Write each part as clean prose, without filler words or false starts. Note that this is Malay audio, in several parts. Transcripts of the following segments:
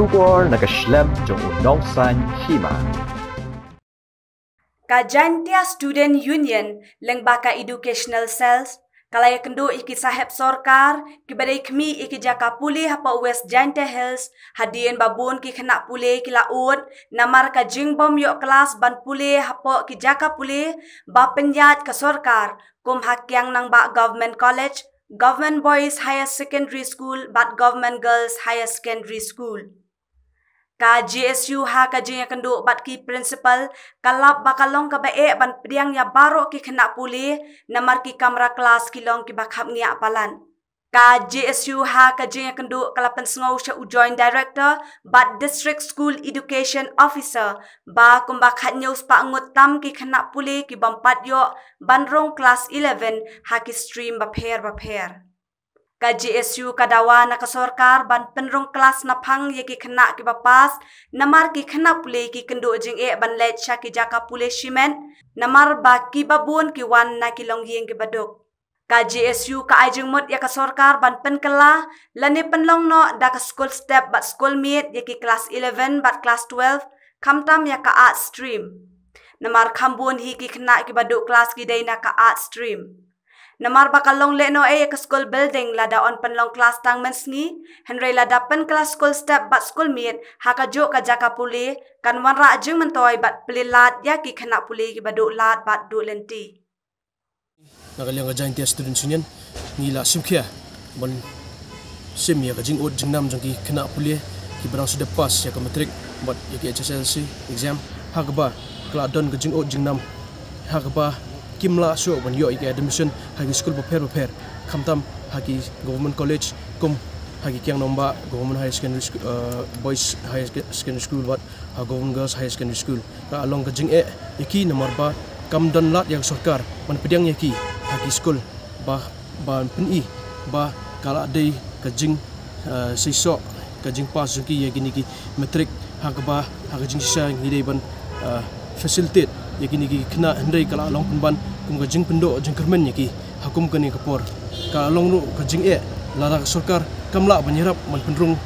Sugar nakaslem jong unongsan Hima. Kajantia Student Union lengbaka educational cells kalaya kendo iki saheb Sorkar kibadai kemi iki jaka pulih hapa West Jante Hills hadien babun ki kena pulih ki laut namar ka jingbom yok kelas ban pulih hapa ki jaka pulih ba penyat ka Sorkar kum hakyang nang ba government college, government boys higher secondary school but government girls higher secondary school. Ka GSU ha ka jing kendo bat ki principal kalap bakalong ka bae ban priang ya baro ki kena pulih namar ki kamera kelas ki long ki bakhap ngia palan. Ka GSU ha ka jing kendo kalapan sngau sya joint director bat district school education officer ba kum bakhat news pa ngut tam ki kena pulih ki bampat yo banrong class 11 ha ki stream ba pher. Ka GSU kadawa na ka Sorkar ban penrong kelas na phang ye ki kena ki bapas namar ki kena pulih ki kendo jing ban let sya ki jaka pulih cement namar ba ki babun ki wan na ki long yeng ki baduk. Ka GSU ka Jingmut ya ka Sorkar ban penkela lani Pynlong no Daka Skul step bat Skul Miet ye ki class 11 bat class 12 kamtam ya ka art stream. Namar kambun hi ki kena ki baduk kelas ki dai na ka art stream. Namar bakalong le no ke school building lada on Pynlong class tang mensni henry lada pen kelas school step bat Skul Miet haka jo ka jaka pulih kan wanra jing mentoy bat pelilat ya ki kena pulih ki baduk lat bat du lenti. Nagaliang Giant Student Union ngila simkhia bon sim ya ka jing od jingnam jong ki kena pulih ki barang sudah pas ya ka matric bat ya ki HSLC exam hagba kladon ka jing od jingnam hagba kimla so ban yo iki admission hagi school prepare kamtam hagi government college kum hagi kyang nomba government high secondary school boys high secondary school wat government girls high secondary school ka along ka jing iki nomor ba kam dan lat yang Sorkar ban pediang yaki hagi school ba ban peni ba kala dei ka jing sisok ka jing pas jki yaki niki matric hagba hagi jing sa ngidei ban facilitate yaki niki kena hendai kala long penban kum ka jing pendo jing kermen yaki hakum kani kapor ka long ru ka jing lara Sorkar kamla banyirap man penrung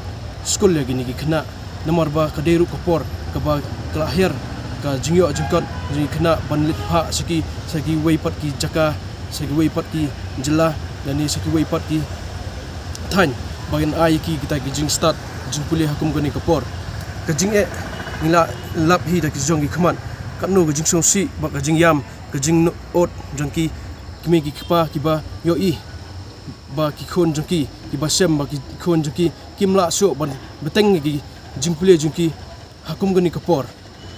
school yaki niki kena nomor ba ka dei ru kapor ka ba kala akhir ka jing yo jingkot jing kena ban lit ha saki wei pat ki jaka saki wei pat ki jela dan ni saki wei pat ki than bagian ai ki kita ki jing start jing pulih hakum kani kapor ka jing ngila lap hi da ki jong ki khaman kanu gajing songsi ba gajing yam gajing ot jangki kimi ki kpa ki ba yo i ba ki khon jangki ki ba sem ba ki khon jangki kimla so ban beteng ki jing pule jangki hakum gani kapor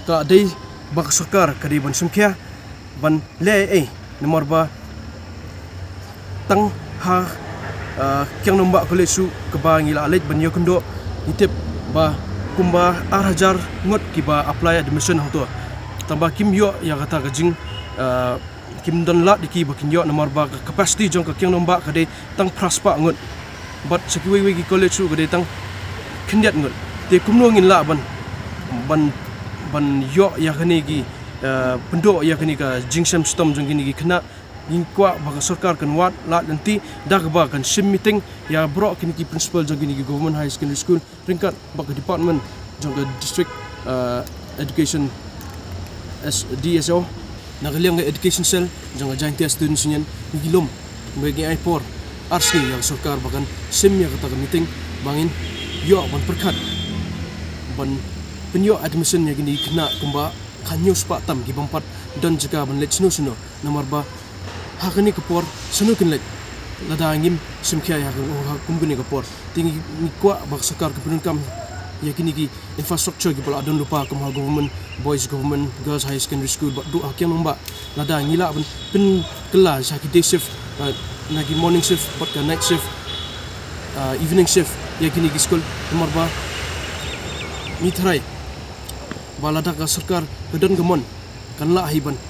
ka dei ba Sorkar ka dei ban sumkhia ban le nomor ba tang ha kyang nomba college su ka ba ngila alit ban yo kendo nitip ba kumba 8000 ngot ki ba apply admission hang to tambah kim yo ya kata gajing kim don lat diki bakin yo nomor ba capacity jong ka kyang nomba ka de tang praspa ngut but sekiwi wi college su ka de tang kindiat ngut te kumno ngin la ban yo ya kani gi pendo ya kani ka jingsam stom jong gini gi kena ngkwa ba Sorkar kan wat lat nanti dak ba kan sim meeting ya bro kini ki principal jong gini gi government high secondary school ringkat ba department jong ka district education DSO nagaliang education cell jang Giant Student Union ngilom bagi ipor arski yang Sorkar bahkan sim yang kata meeting bangin yo ban perkat ban penyo admission yang gini kena kumba kanyo spa tam gi bampat dan jika ban let sunu nomor ba hakani kapor sunu kin let lada ngim sim kya ya kum gini kapor tingi kwa ba Sorkar ke kam ya kini ki infrastructure ki pula adon lupa kum government boys government girls high secondary school ba du akyang nomba lada ngila pen kelas ha ki day shift nagi morning shift pat ka night shift evening shift ya kini ki school nomor ba ni trai balada ka Sorkar kedon gemon kan la hiban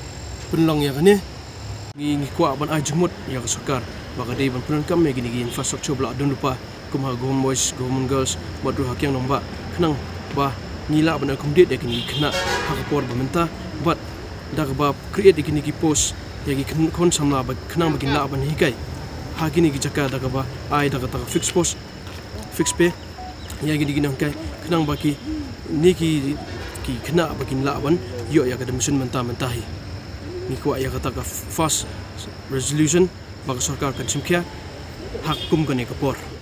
Pynlong ya kane ngi kwa ban Jingmut ya ka Sorkar ba ka day ban pen kam ya kini ki infrastructure pula adon lupa kum government boys government girls ba du akyang nomba kenang ba ngila ban accommodate ya kini kena hakapor bamenta but dak ba create kini ki post ya ki kon samla ba kenang bagin la ban hikai ha kini ki jaka dak ba ai dak fix post fix pay Ya gini gini kai kenang baki ni ki kena baki lawan yo ya kada mesin mentah-mentahi. Ni kuat ya kata ka fast resolution bagi Sorkar kan simkia hakum kan kapor.